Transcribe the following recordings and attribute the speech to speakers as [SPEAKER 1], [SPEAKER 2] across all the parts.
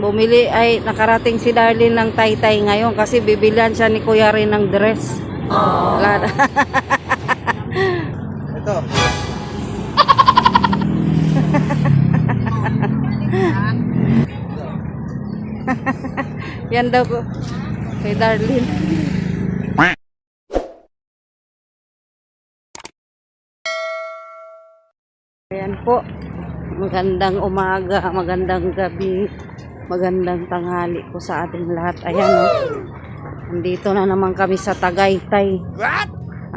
[SPEAKER 1] Bumili ay nakarating si Darlene ng taytay ngayon kasi bibilihan siya ni Kuya rin ng dress. Wala na.
[SPEAKER 2] Ito.
[SPEAKER 1] Yan daw ko kay Darlene. Ayan po. Magandang umaga, magandang gabi, magandang tanghali po sa ating lahat. Ayan o. Nandito na naman kami sa Tagaytay.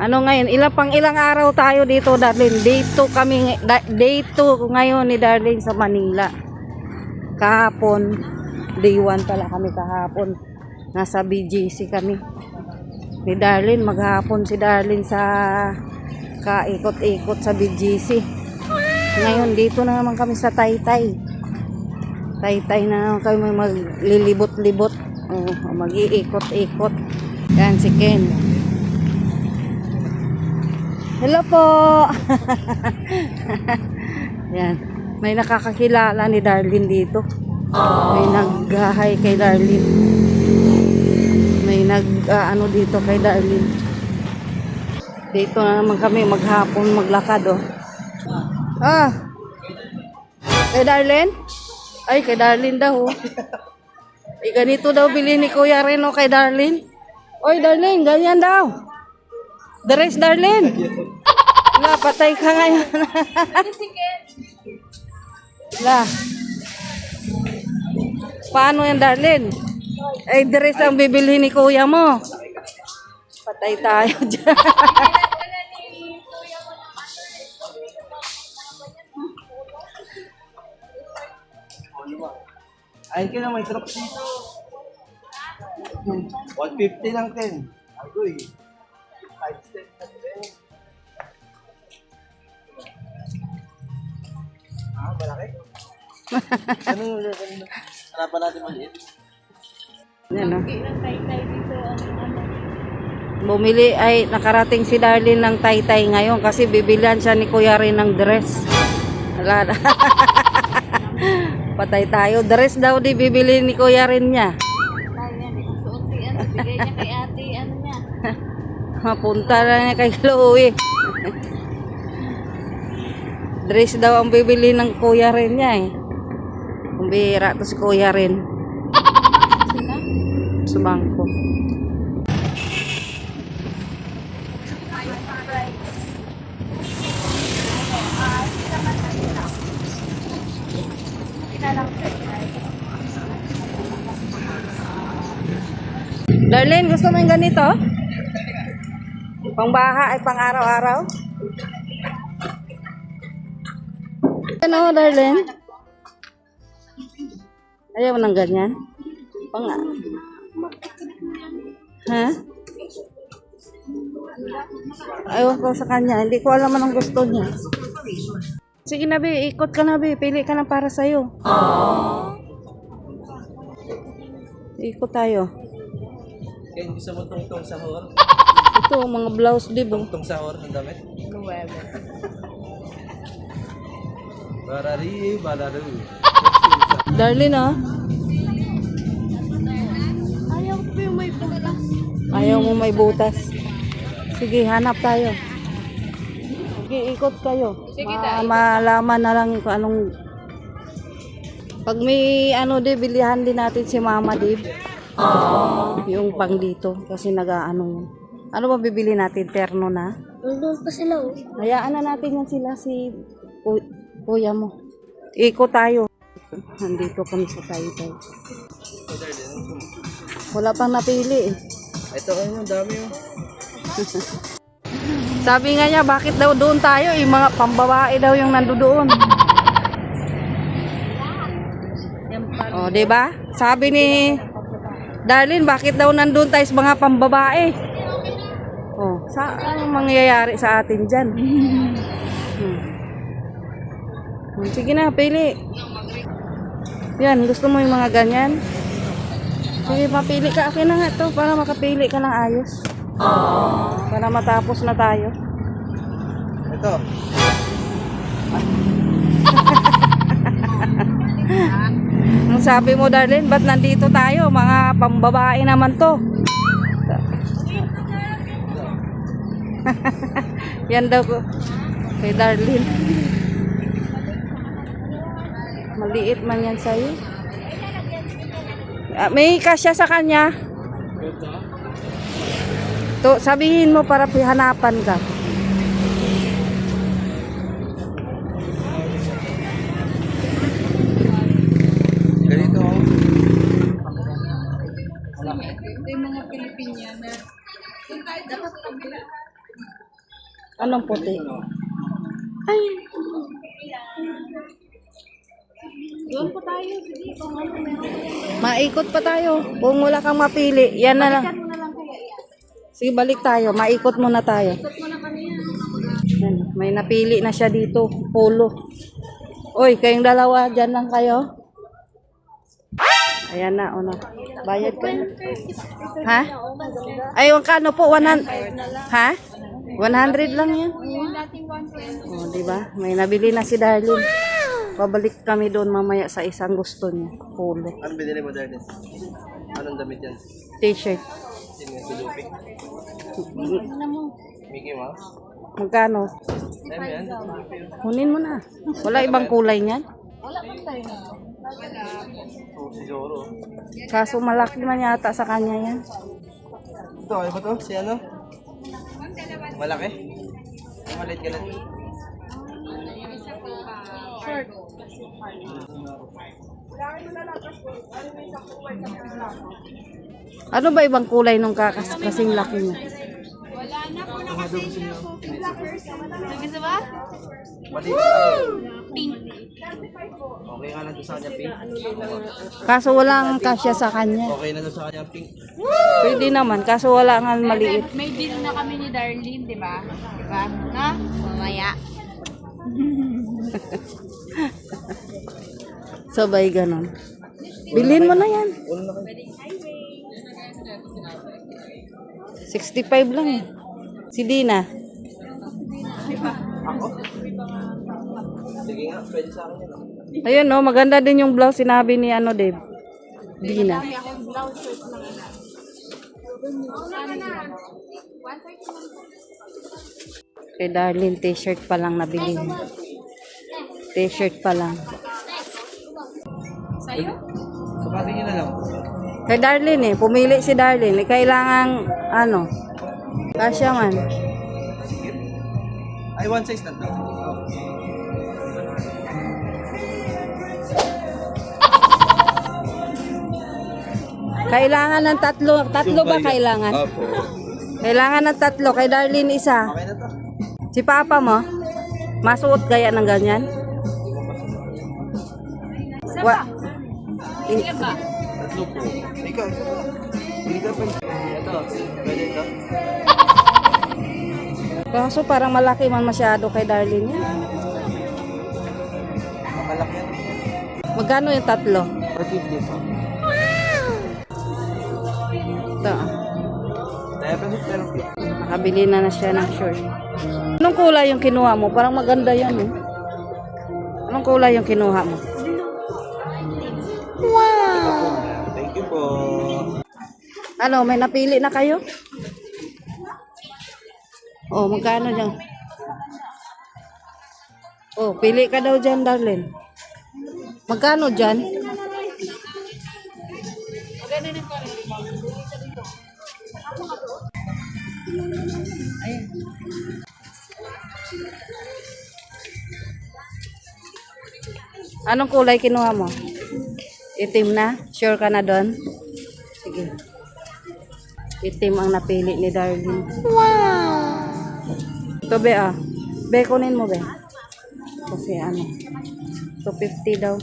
[SPEAKER 1] Ano ngayon? Ilang araw tayo dito, Darlene? Day 2 ngayon ni Darlene sa Manila. Kahapon, day 1 pala kami kahapon. Nasa BGC kami. Ni Darlene, maghapon si Darlene sa kaikot-ikot sa BGC. Ngayon, dito na naman kami sa Taytay. Taytay na naman kami maglilibot-libot. Mag-iikot-ikot. Yan si Ken. Hello po! Yan. May nakakakilala ni Darlene dito. May naghahay kay Darlene. May ano dito kay Darlene. Dito na naman kami maghapon maglakad oh. Kay Darlene? Ay, kay Darlene daw. Ay, ganito daw bilhin ni Kuya Reno kay Darlene. Oy, Darlene, ganyan daw. Dress, Darlene. Wala, patay ka ngayon. Wala. Paano yan, Darlene? Ay, dress ang bibilhin ni Kuya mo. Patay tayo dyan.
[SPEAKER 2] Ayun ka na, may truck dito. 150 lang, Ken. Agoy. 5 steps na rin. Malaki? Anong hanapan natin maliit?
[SPEAKER 1] Yan o. Bumili ay nakarating si Darlene ng taytay ngayon kasi bibilihan siya ni Kuya rin ng dress. Wala na. Patay tayo. Dress daw di bibili ni Kuya rin niya.
[SPEAKER 3] Suot si ano, bigay niya kay ate, ano niya.
[SPEAKER 1] Mapunta na niya kay Chloe. Dress daw ang bibili ng Kuya rin niya eh. Kumbira to si Kuya rin.
[SPEAKER 3] Sila?
[SPEAKER 1] Sa bangko. Darlene, gusto mo yung ganito? Pangbaha ay pang araw-araw? Ano, Darlene? Ayaw mo ng ganyan? Pang... Ha? Ayaw ko sa kanya. Hindi ko alam anong gusto niya. Sige na, Bi. Ikot ka na, Bi. Pili ka na para sa'yo. Ikot tayo.
[SPEAKER 2] Ken, gusto mo tungtong sahur?
[SPEAKER 1] Ito, mga blouse, di ba?
[SPEAKER 2] Tungtong sahur ng damit?
[SPEAKER 3] Nuwebe.
[SPEAKER 2] Barari, balaru.
[SPEAKER 1] Darlene, oh.
[SPEAKER 3] Ayaw ko yung may butas.
[SPEAKER 1] Ayaw mo may butas. Sige, hanap tayo. Sige, ikot kayo.
[SPEAKER 3] Sige, tayo.
[SPEAKER 1] Malaman na lang kung anong... Pag may ano, di, bilihan din natin si Mama, di. Yung pang dito. Kasi nag-ano. Ano ba bibili natin? Terno na?
[SPEAKER 3] Nandun pa sila oh.
[SPEAKER 1] Hayaan na natin yan sila si Kuya mo. Ikot tayo. Nandito kami sa Taytay. Wala pang napili eh.
[SPEAKER 2] Ito, ano, dami oh.
[SPEAKER 1] Sabi nga niya, bakit daw doon tayo? Yung mga pambabae daw yung nandoon. Oh, 'di ba? Sabi ni Darlene, bakit daw nandun tayo sa mga pambabae? Oh, anong mangyayari sa atin diyan? Sige na, pili. Yan, gusto mo yung mga ganyan? Sige, mapili ka. Akin na nga to para makapili ka ng ayos. Para matapos na tayo.
[SPEAKER 2] Ito.
[SPEAKER 1] Ang sabi mo, Darlene, ba't nandito tayo? Mga pambabae naman to. Yan daw ko. Kay Darlene. Maliit man yan sa'yo. May kasya sa kanya. To, sabihin mo para hanapan ka.
[SPEAKER 2] Ganito.
[SPEAKER 3] Ito yung mga Pilipiniana. Dapat kabila.
[SPEAKER 1] Anong puti? Ay.
[SPEAKER 3] Doon po tayo. Sige, kung ano meron.
[SPEAKER 1] Maikot pa tayo. Kung wala kang mapili, yan na lang.
[SPEAKER 3] Ano na lang kaya yan?
[SPEAKER 1] Sige, balik tayo. Maikot muna tayo.
[SPEAKER 3] Ikot mo na kanina.
[SPEAKER 1] Yan. May napili na siya dito. Polo. Uy, kayong dalawa, dyan lang kayo. Ayan na, ono. Bayad ka na. Ha? Ay, kano po? 100. Ha? 100 lang yan.
[SPEAKER 3] Yung dating 120.
[SPEAKER 1] O, diba? May nabili na si Darlene. Pabalik kami doon mamaya sa isang gusto niya. Polo.
[SPEAKER 2] Anong binili mo, Darlene? Anong damit yan?
[SPEAKER 1] T-shirt.
[SPEAKER 2] Sino yung si Lupi? Mickey Mouse?
[SPEAKER 1] Magkano?
[SPEAKER 2] Ano yan?
[SPEAKER 1] Kunin mo na. Wala ibang kulay niyan.
[SPEAKER 3] Wala pa tayo na.
[SPEAKER 2] Oh, si Zoro.
[SPEAKER 1] Kaso malaki man yata sa kanya yan.
[SPEAKER 2] Ito, ano ba to? Si ano? Malaki? Maliit ka lang.
[SPEAKER 3] Short.
[SPEAKER 1] Ano ba ibang kulay nung kasing laki niya?
[SPEAKER 3] Wala na po nakasave na po. Gusto ba?
[SPEAKER 2] Maliit lang.
[SPEAKER 3] Pink.
[SPEAKER 2] Okay nga lang doon sa kanya pink.
[SPEAKER 1] Kaso walang kasya sa kanya.
[SPEAKER 2] Okay na doon sa kanya pink.
[SPEAKER 1] Pwede naman, kaso wala nga maliit.
[SPEAKER 3] May deal na kami ni Darlene, di ba? Di ba? Ha? Mamaya.
[SPEAKER 1] Sabay ganon. Bilhin mo na yan. 65 lang eh. Si Dina.
[SPEAKER 2] Ako? Sige nga, pwede sa akin yun.
[SPEAKER 1] Ayun no, maganda din yung blouse sinabi ni ano, Dave. Dina.
[SPEAKER 3] Kami ako blouse shirt na ina.
[SPEAKER 1] Kay Darlene, t-shirt pa lang nabili niya. T-shirt pa lang.
[SPEAKER 3] Sa'yo?
[SPEAKER 2] Sukatin nyo na lang.
[SPEAKER 1] Kay Darlene eh, pumili si Darlene. Kailangan, ano, kasya man.
[SPEAKER 2] Sige. Ay, one size lang to.
[SPEAKER 1] Kailangan ng tatlo. Tatlo ba kailangan?
[SPEAKER 2] Opo.
[SPEAKER 1] Kailangan ng tatlo. Kay Darlene isa.
[SPEAKER 2] Okay na to.
[SPEAKER 1] Si Papa mo, masuot kaya ng ganyan?
[SPEAKER 2] Tatlo po. Ikaw, isa pa. Hindi ka pa. Ito, pwede ito.
[SPEAKER 1] Kaso parang malaki man masyado kay Darlene yan.
[SPEAKER 2] Malaki yan.
[SPEAKER 1] Magkano yung tatlo?
[SPEAKER 2] 450 po.
[SPEAKER 1] Ito.
[SPEAKER 2] Kaya pa pero
[SPEAKER 1] Nakabili na siya ng short. Anong kulay yung kinuha mo? Parang maganda yan eh. Anong kulay yung kinuha mo?
[SPEAKER 2] thank you po.
[SPEAKER 1] Ano, may napili na kayo? Oh, magkano dyan? Oh, pili ka daw dyan, Darlene. Magkano dyan? Anong kulay kinuha mo? Itim na? Sure ka na doon? Sige. Itim ang napili ni Darlene. Wow! Ito, be, ah. Be, kunin mo, be. Kasi ano, 250 daw.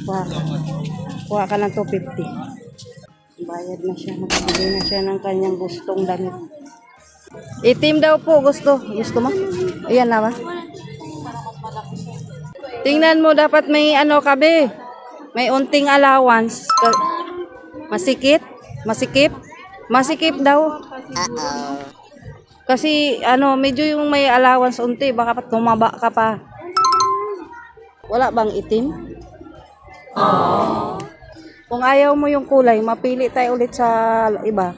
[SPEAKER 1] Kuha ka. Kuha ka ng 250. Bayad na siya. Nakabili na siya ng kanyang gustong damit. Itim daw po. Gusto. Gusto mo? Ayan na ba? Tingnan mo, dapat may ano ka, be. May unting allowance. Masikip? Masikip? Masikip daw. Kasi ano, medyo yung may allowance unti, baka tumaba ka pa. Wala bang itim? Kung ayaw mo yung kulay, mapili tayo ulit sa iba.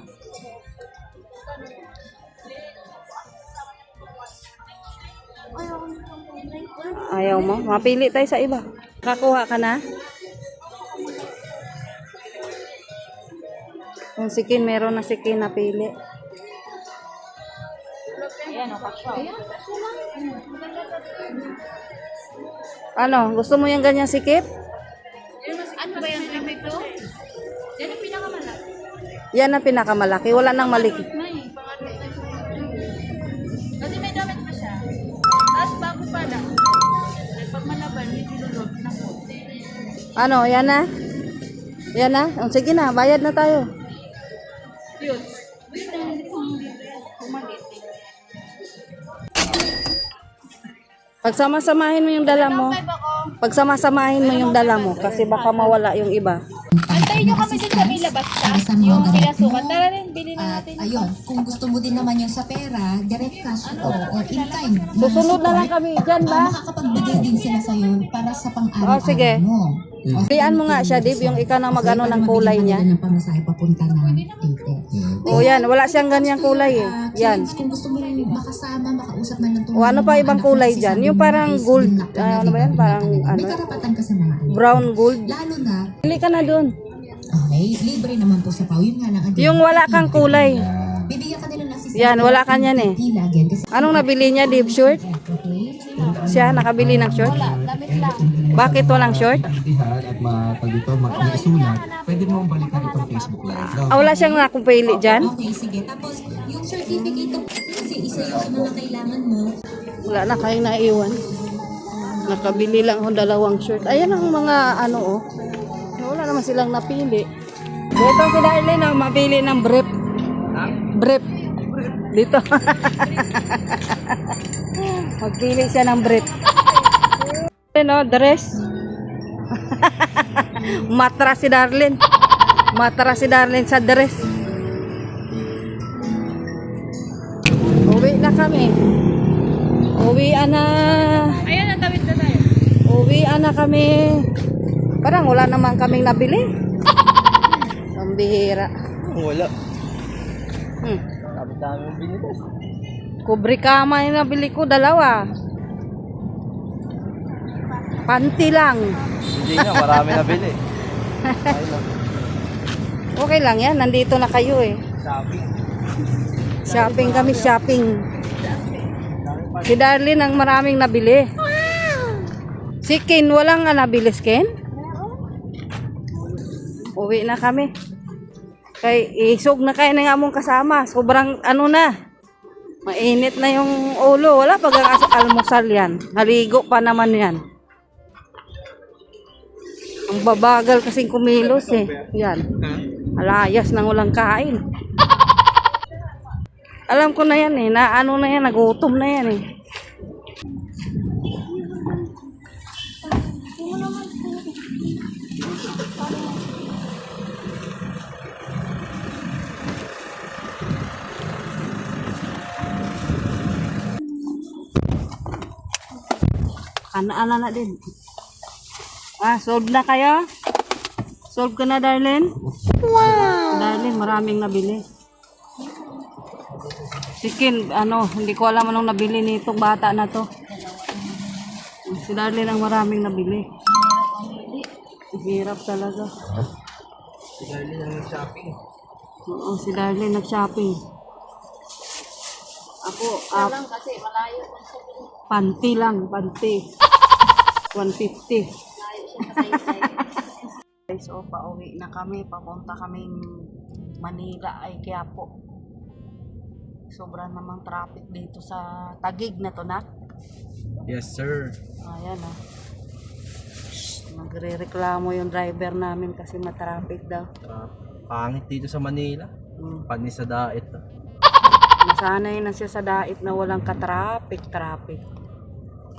[SPEAKER 1] Ayaw mo? Mapili tayo sa iba. Kakuha ka na? Kung sikin, meron na sikin na pili. Ano? Gusto mo yung ganyan sikip?
[SPEAKER 3] Ano ba yung limit ko? Yan ang pinakamalaki.
[SPEAKER 1] Yan ang pinakamalaki. Wala nang maliki.
[SPEAKER 3] May pangatlo. Kasi may damit pa siya. Tapos bago pa lang. Pag malaban, may dilulog na konti.
[SPEAKER 1] Ano? Yan na? Yan na? Oh, sige na, bayad na tayo.
[SPEAKER 3] Yun. Wait, hindi ko umalit.
[SPEAKER 1] Pagsama-samahin mo yung dala mo. Pagsama-samahin mo yung dala mo kasi baka mawala yung iba.
[SPEAKER 3] Antayin nyo kami dun sa may labas ka. Yung pinasukan. Tara rin, bilhin na natin.
[SPEAKER 4] Ayun, kung gusto mo din naman yung sa pera, direct cash or in kind.
[SPEAKER 1] Susunod na lang kami dyan ba?
[SPEAKER 4] Makakapagbigay din sila sa'yo para sa pang-araw-araw
[SPEAKER 1] Oh, sige.
[SPEAKER 4] mo.
[SPEAKER 1] Pilian mo nga siya, Dib, yung ikaw na mag-ano ng kulay niya.
[SPEAKER 4] Ng pamasahe papunta ng Tite.
[SPEAKER 1] O yan, wala siyang ganyang kulay eh. Yan.
[SPEAKER 4] Kung gusto mo rin makasama, makausap man ng
[SPEAKER 1] O ano pa ibang kulay dyan? Yung parang gold, ano ba yan? Parang
[SPEAKER 4] May
[SPEAKER 1] ano?
[SPEAKER 4] karapatan ka sa mga ano.
[SPEAKER 1] Brown gold.
[SPEAKER 4] Lalo na,
[SPEAKER 1] Pili ka na dun.
[SPEAKER 4] okay, libre naman po sa pau. Yun nga lang. again,
[SPEAKER 1] Yung wala kang kulay.
[SPEAKER 4] bibigyan ka nila ng assistance.
[SPEAKER 1] Yan, wala ka niyan eh.
[SPEAKER 4] Lagyan kasi
[SPEAKER 1] Anong nabili niya, Dib? Short?
[SPEAKER 4] okay.
[SPEAKER 1] Siya, nakabili ng short? Bakit walang short?
[SPEAKER 5] Pagdihan at pag ito mag-isulat, pwede mo balikan itong Facebook Live. No?
[SPEAKER 1] Ah, wala siyang nakupili dyan?
[SPEAKER 4] Okay, sige. Tapos, yung certificate kasi isa yung sa mga kailangan mo.
[SPEAKER 1] Wala na kayong naiwan. Nakabili lang ako 2 shirt. Ayan ang mga ano oh. Wala naman silang napili. Dito si Darlene ang mabili ng brief. Brief. Dito. Magpili siya ng brief. Ano, dress. Matras si Darlene. Matras si Darlene sa dress. Uwi na kami. Uwian na.
[SPEAKER 3] Ayan, natawid na tayo.
[SPEAKER 1] Uwian na kami. Parang wala naman kaming nabili. Ang bihira.
[SPEAKER 2] Wala.
[SPEAKER 1] Hmm.
[SPEAKER 2] Dami-dami yung binili.
[SPEAKER 1] Kubre kama yung nabili ko, 2. Panty lang.
[SPEAKER 2] Hindi nga, marami na bili. Ayun.
[SPEAKER 1] Okay lang yan, nandito na kayo eh.
[SPEAKER 2] Shopping.
[SPEAKER 1] Shopping kami, shopping. Si Darlene ang maraming nabili. Si Ken, walang nabili si Ken? Uwi na kami. Kay isog na kayo na nga mong kasama. Sobrang ano na. Mainit na yung ulo. Wala pag almusal yan. Naligo pa naman yan. Ang babagal kasing kumilos eh. Yan. Alayas nang walang kain. Alam ko na yan eh. Na ano na yan. Nagutom na yan eh. Kanaan na din. Solve na kayo? Solve ka na, Darlene? Wow! Darlene, maraming nabili. Si Ken, hindi ko alam anong nabili nitong bata na to. Si Darlene ang maraming nabili. Hirap talaga.
[SPEAKER 2] Si Darlene ang shopping.
[SPEAKER 1] Oo, si Darlene nag-shopping. Ako,
[SPEAKER 3] Kasi malayo.
[SPEAKER 1] panty lang, panty. 150. Guys, pauwi na kami. Papunta kaming Manila ay Quiapo. Sobrang namang traffic dito sa Taguig na to na.
[SPEAKER 2] Yes, sir.
[SPEAKER 1] Ayan o. Magre-reklamo yung driver namin kasi matraffic daw.
[SPEAKER 2] Pangit dito sa Manila. Panis sa dait.
[SPEAKER 1] Nasanay na siya sa dait na walang ka-traffic.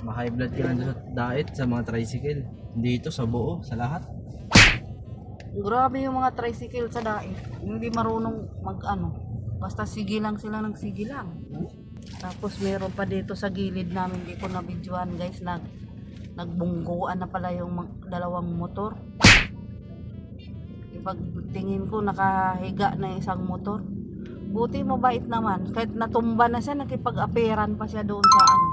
[SPEAKER 2] Ma-high blood ka lang sa dait sa mga tricycle. Dito sa buo, sa lahat.
[SPEAKER 1] Grabe yung mga tricycle sa dait. Hindi marunong basta sigilang sila ng sigilang. Tapos meron pa dito sa gilid namin, hindi ko na videoan guys, nagbungguan na pala yung dalawang motor. Pagtingin ko nakahiga na isang motor. Buti mabait naman, kahit natumba na siya, nakipag-aperan pa siya doon sa ano.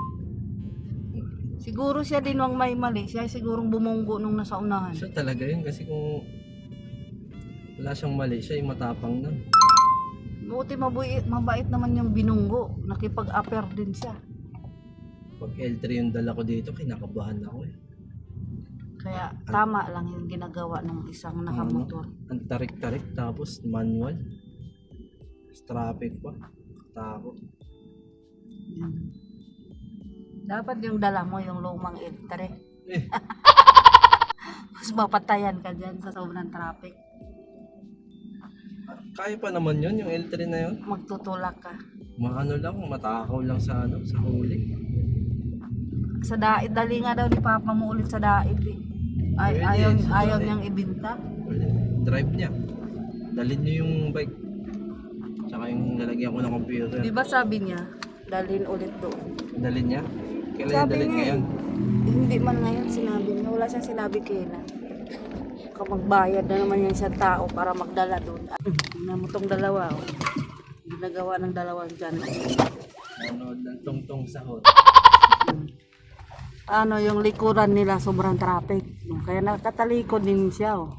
[SPEAKER 1] Siguro siya din ang may mali, siya sigurong bumunggo nung nasa unahan.
[SPEAKER 2] Siya talaga yun kasi kung wala siyang mali, siya yung matapang na.
[SPEAKER 1] Buti mabait naman yung binunggo, nakipag-aper din siya.
[SPEAKER 2] Pag L3 yung dala ko dito, kinakabahan ako eh.
[SPEAKER 1] Kaya tama lang yung ginagawa ng isang nakamotor.
[SPEAKER 2] Ang tarik-tarik tapos manual. Traffic pa. Takot.
[SPEAKER 1] Yan. Dapat yung dala mo yung lumang L3.
[SPEAKER 2] Eh,
[SPEAKER 1] Mas mapatayan ka dyan sa sobrang traffic.
[SPEAKER 2] kaya pa naman yun, yung L3 na yun.
[SPEAKER 1] Magtutulak ka.
[SPEAKER 2] Maano lang, matakaw lang sa ano, sa huli.
[SPEAKER 1] Sa daid, dali nga daw ni Papa mo ulit sa daid eh. Ay,
[SPEAKER 2] Pwede, sa
[SPEAKER 1] ayaw
[SPEAKER 2] daid.
[SPEAKER 1] niyang ibinta.
[SPEAKER 2] Drive niya. Dalhin niyo yung bike. Tsaka yung lalagyan ko ng computer.
[SPEAKER 1] Di ba sabi niya, dalhin ulit doon.
[SPEAKER 2] Dalhin niya? Kailan yung
[SPEAKER 1] Sabi
[SPEAKER 2] dalhin
[SPEAKER 1] niya
[SPEAKER 2] ngayon?
[SPEAKER 1] Hindi man ngayon sinabi niya. Wala siyang sinabi kailan. Magbayad na naman yan sa tao para magdala doon. Tingnan mo tong dalawa. Oh. Ginagawa ng dalawang dyan.
[SPEAKER 2] Nanood ng tungtong sahod.
[SPEAKER 1] Ano yung likuran nila sobrang traffic. Kaya nakatalikod din siya. Oh.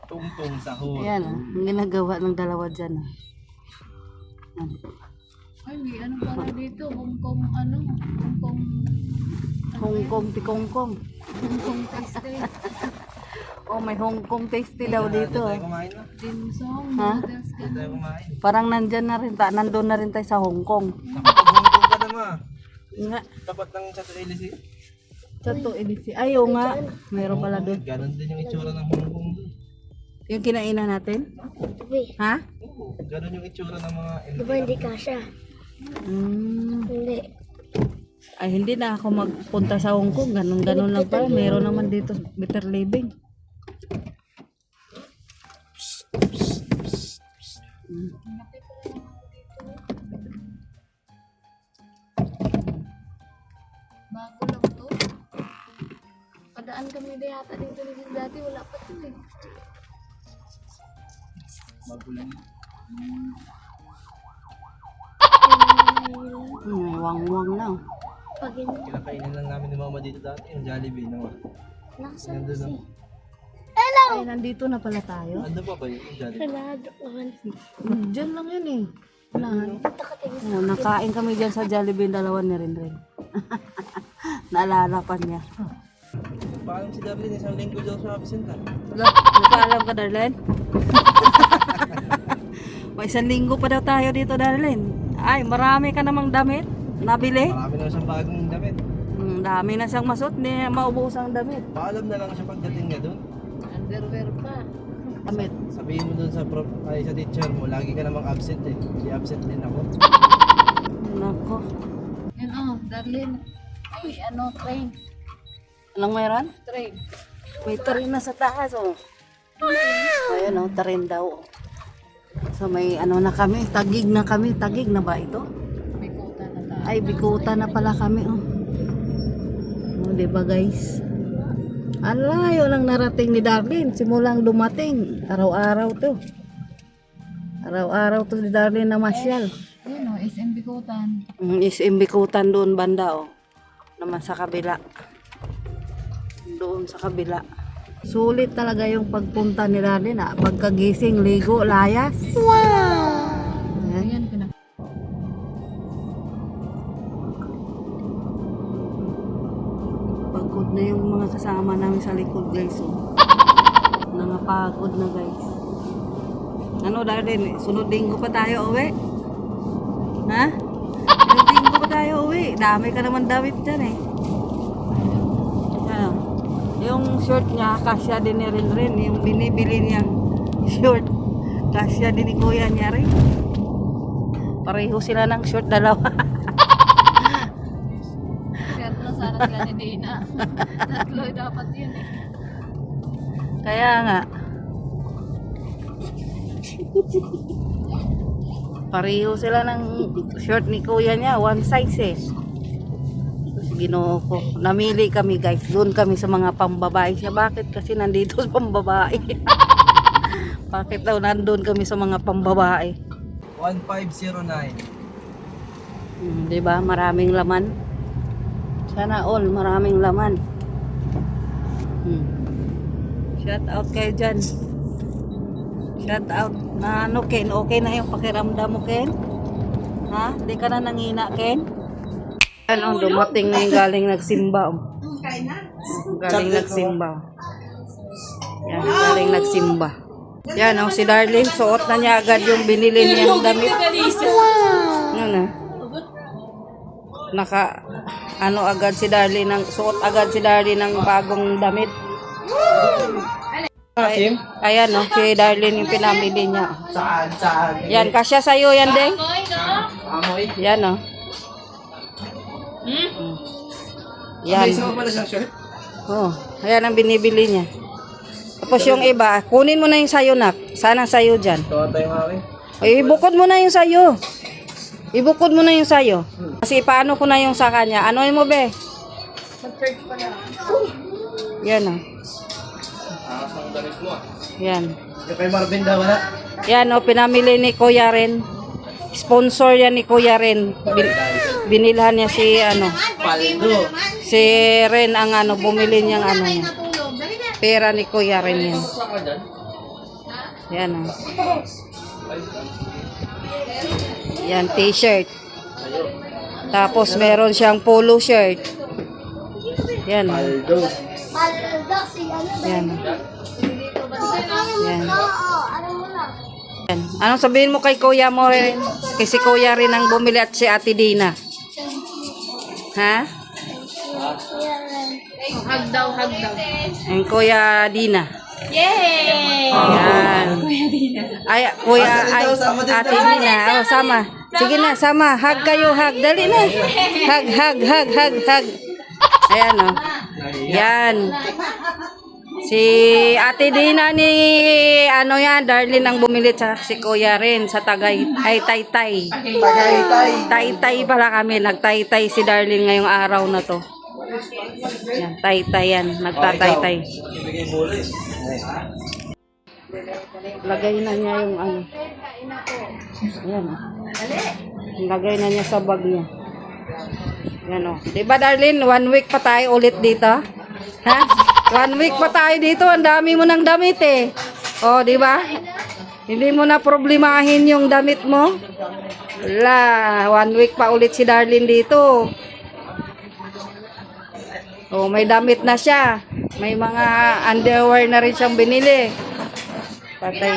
[SPEAKER 2] Tungtong sahod.
[SPEAKER 1] Ayan oh. Yung ginagawa ng dalawa dyan. Oh. Yan.
[SPEAKER 3] Ay, may ano pala dito, Hong Kong, ano, Hong Kong,
[SPEAKER 1] Hong Kong tikongkong.
[SPEAKER 3] Hong Kong tasty,
[SPEAKER 1] Oh, may Hong Kong tasty daw dito.
[SPEAKER 2] Tayo kumain na.
[SPEAKER 3] dim sum,
[SPEAKER 1] Ha?
[SPEAKER 3] noodles,
[SPEAKER 2] Tayo
[SPEAKER 3] ganun.
[SPEAKER 2] kumain.
[SPEAKER 1] Parang nandyan na rin, nandun na rin tayo sa Hong Kong.
[SPEAKER 2] Nakapag-hungkong ka naman.
[SPEAKER 1] Nga,
[SPEAKER 2] Tapat ng Chato Elisi.
[SPEAKER 1] Chato Elisi. Ayaw nga, meron pala doon.
[SPEAKER 2] Ganon din yung itsura ng Hong Kong doon.
[SPEAKER 1] Yung kinainan natin? Ha?
[SPEAKER 2] Oo, ganon yung itsura ng mga
[SPEAKER 6] Diba hindi kasha? Hindi.
[SPEAKER 1] Ay, hindi na ako magpunta sa Hong Kong. Ganon lang pala. Meron naman dito better living.
[SPEAKER 3] Bago lang to. Padaan kami na yata dito rin dati, wala pa to eh.
[SPEAKER 2] magulang.
[SPEAKER 1] Wang-wang lang.
[SPEAKER 6] Pag hindi,
[SPEAKER 2] Kinakainin lang namin ni Mama dito dati, yung Jollibee naman.
[SPEAKER 6] nasa
[SPEAKER 2] Nandun
[SPEAKER 6] kasi.
[SPEAKER 2] lang.
[SPEAKER 1] Ay, nandito na pala tayo.
[SPEAKER 2] Ano pa ba yun, yung Jollibee?
[SPEAKER 6] Kalado naman.
[SPEAKER 1] Diyan lang yun eh. Unahan.
[SPEAKER 6] Punta ka tayo.
[SPEAKER 1] Oh, nakain kami dyan sa Jollibee, dalawa ni Rin. Naalala pa niya.
[SPEAKER 2] Paalam si Darlene, isang linggo daw sa absent ha.
[SPEAKER 1] Nagpaalam ka, Darlene? May isang linggo pa daw tayo dito, Darlene. Ay, marami ka namang damit. Nabili?
[SPEAKER 2] Marami na siyang bagong damit.
[SPEAKER 1] Dami na siyang masot, ni maubos ang damit.
[SPEAKER 2] Paalam na lang siya pagdating niya doon.
[SPEAKER 3] Underwear pa.
[SPEAKER 1] Damit.
[SPEAKER 2] Sabihin mo doon sa prof, ay sa teacher mo, lagi ka namang absent eh. Hindi absent din ako.
[SPEAKER 1] Nako.
[SPEAKER 3] Yan oh, Darlene. Ay, ano, train.
[SPEAKER 1] Anong meron?
[SPEAKER 3] Train.
[SPEAKER 1] May tarin na sa taas, oh. Ayun, oh, tarin daw. So may ano na kami, tagig na kami. Tagig na ba ito?
[SPEAKER 3] May kota na tayo.
[SPEAKER 1] Ay, bikuta na pala kami, oh. Oh, diba guys? Ang layo lang narating ni Darlene. Simulang dumating. Araw-araw to. Araw-araw to si Darlene na masyal.
[SPEAKER 3] Yan oh, SM Bikutan.
[SPEAKER 1] Is imbikutan doon banda, oh. Naman sa kabila. Doon sa kabila. Sulit talaga yung pagpunta ni Darlene, ah. Pagkagising, ligo, layas. Ayan.
[SPEAKER 3] Ayan, pinag...
[SPEAKER 1] Pagod na yung mga kasama namin sa likod, guys. Oh. Nangapagod na, guys. Ano, Darlene? Sunod linggo pa tayo uwi? Ha? Sunod linggo pa tayo uwi? Dami ka naman damit dyan eh. Ano? Yung short niya, kasya din ni Rin. Yung binibili niyang short, kasya din ni Kuya niya rin. Pareho sila ng short, dalawa.
[SPEAKER 3] Kaya na sana sila ni Dina. Tatlo dapat yun eh.
[SPEAKER 1] Kaya nga. Pareho sila ng shirt ni kuya niya, one size eh. Tapos ginoo ko. Namili kami guys, doon kami sa mga pambabae siya. Bakit? Kasi nandito sa pambabae. Bakit daw nandun kami sa mga pambabae?
[SPEAKER 2] 1509.
[SPEAKER 1] Diba? Maraming laman. Sana all, maraming laman. Shout out kayo dyan. Shout out. Na ano Ken, okay na yung pakiramdam mo Ken? Ha? Di ka na nangina Ken? Ano, dumating na yung galing nagsimba. Galing nagsimba. Yan, galing nagsimba. Yan, si Darlene, suot na niya agad yung binili niyang damit. Ano? Ano agad si Darlene, suot agad si Darlene ng bagong damit.
[SPEAKER 2] Sim?
[SPEAKER 1] Ayan, si Darlene yung pinamili niya.
[SPEAKER 2] Saan?
[SPEAKER 1] Yan, kasya sa'yo yan, Deng.
[SPEAKER 2] Amoy?
[SPEAKER 1] Yan, Yan.
[SPEAKER 2] May isa pa pala siyang shirt?
[SPEAKER 1] Oh, ayan ang binibili niya. Tapos yung iba, kunin mo na yung sayo, nak. Sana sayo dyan.
[SPEAKER 2] Ito tayo mami.
[SPEAKER 1] Ay, ibukod mo na yung sayo. Ibukod mo na yung sayo. Kasi paano ko na yung sa kanya. Ano mo, be? Yan,
[SPEAKER 2] Akas ng damit mo ah.
[SPEAKER 1] Yan.
[SPEAKER 2] Yung kay Marvin daw wala?
[SPEAKER 1] Yan, pinamili ni Kuya Ren. Sponsor yan ni Kuya Ren. Binilhan niya si,
[SPEAKER 2] Paldo.
[SPEAKER 1] si Ren ang bumili niyang niya. Pera ni Kuya Ren yan. Yan, Yan, t-shirt. Tapos meron siyang polo shirt. Yan.
[SPEAKER 2] Paldo.
[SPEAKER 1] Yan. Yan. Yan. Anong sabihin mo kay Kuya mo rin? Kasi Kuya rin ang bumili at si Ate Dina. Ha?
[SPEAKER 3] Hug daw.
[SPEAKER 1] Ang Kuya Dina.
[SPEAKER 3] Yay!
[SPEAKER 1] Yan. Ay, Kuya, ay, Ate Dina. Oh, sama. Sige na, sama. Hug kayo, hug. Dali na. Hug. Ayan, Yan. Si Ate Dina ni, Darlene ang bumili sa si Kuya rin sa Taytay. Taytay pala kami. Nagtaytay si Darlene ngayong araw na to. Yan, Taytay yan. Nagtataytay. Lagay na niya yung Yan. Lagay na niya sa bag niya. Yan Diba Darlene, 1 week pa tayo ulit dito? Ha? 1 week pa tayo dito. Ang dami mo ng damit eh. Diba? Hindi mo na problemahin yung damit mo. Wala. 1 week pa ulit si Darlene dito. May damit na siya. May mga underwear na rin siyang binili. Patay.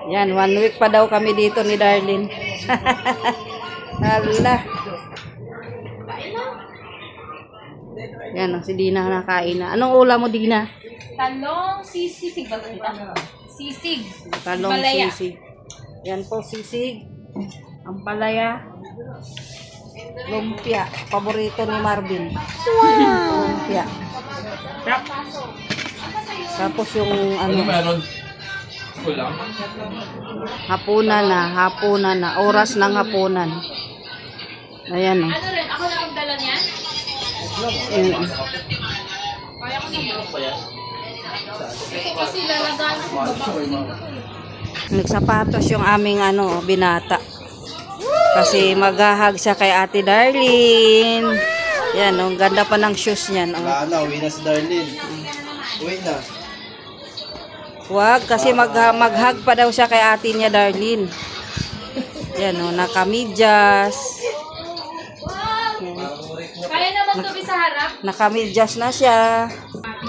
[SPEAKER 1] Yan, 1 week pa daw kami dito ni Darlene. Hala. Yan, si Dina nakain na. Anong ulam mo, Dina?
[SPEAKER 3] Talong sisig ba ito? Sisig.
[SPEAKER 1] Talong
[SPEAKER 3] Palaya.
[SPEAKER 1] sisig. Yan po, sisig. Ang palaya. Lumpia. Paborito ni Marvin. Lumpia. Tapos yung hapunan na. Oras ng hapunan. Ayan
[SPEAKER 3] Ano rin? Ako na magdala niyan? Kaya ko naman. Kasi lalagaan ko baba.
[SPEAKER 1] Nagsapatos yung aming binata. Kasi maghahag siya kay Ate Darlene. Yan, ang ganda pa ng shoes niyan.
[SPEAKER 2] Wala na, uwi na si Darlene. Uwi na.
[SPEAKER 1] Wag, kasi maghag pa daw siya kay ate niya Darlene. Yan nakamidyas.
[SPEAKER 3] Kaya naman to sa harap.
[SPEAKER 1] Nakamidyas na siya.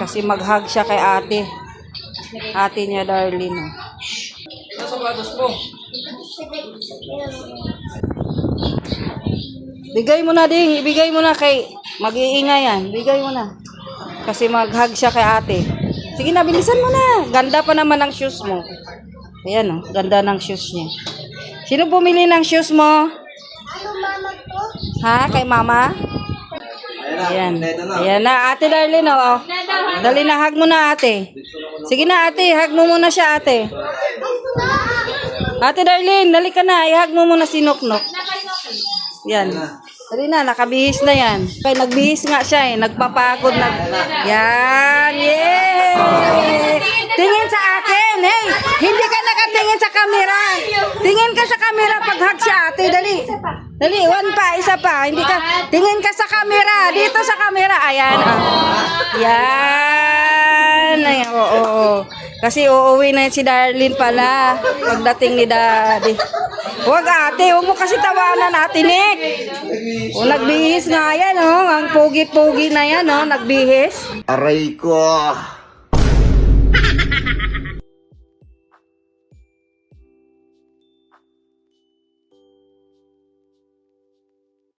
[SPEAKER 1] Kasi maghag siya kay ate. Ate niya Darlene.
[SPEAKER 2] Ano sapatos mo?
[SPEAKER 1] Bigay mo na din, ibigay mo na kay mag-iingay yan. Bigay mo na. Kasi maghag siya kay ate. Sige na, bilisan mo na. Ganda pa naman ng shoes mo. Ayan ganda ng shoes niya. Sino bumili ng shoes mo? Ha? Kay mama? Ayan. Ayan na, Ate Darlene, Dali na, hug mo na ate. Sige na ate, hug mo muna siya ate. Ate Darlene, dali ka na. I-hug mo muna si Noknok. Yan. Dali na, nakabihis na yan. Kaya nagbihis nga siya eh. Nagpapagod na. Yan. Yay! Tingin sa akin. Hey, hindi ka nakatingin sa camera. Tingin ka sa camera pag hug siya ate. Dali. Dali, one pa, isa pa. Hindi ka, tingin ka sa camera. Dito sa camera. Ayan. Ah. Yan. Ay, oo. Kasi uuwi na si Darlene pala. Pagdating ni Daddy. Huwag ate, huwag mo kasi tawanan ate Nick. O, nagbihis nga yan, oh. Ang pugi-pugi na yan, oh. Nagbihis.
[SPEAKER 7] Aray ko!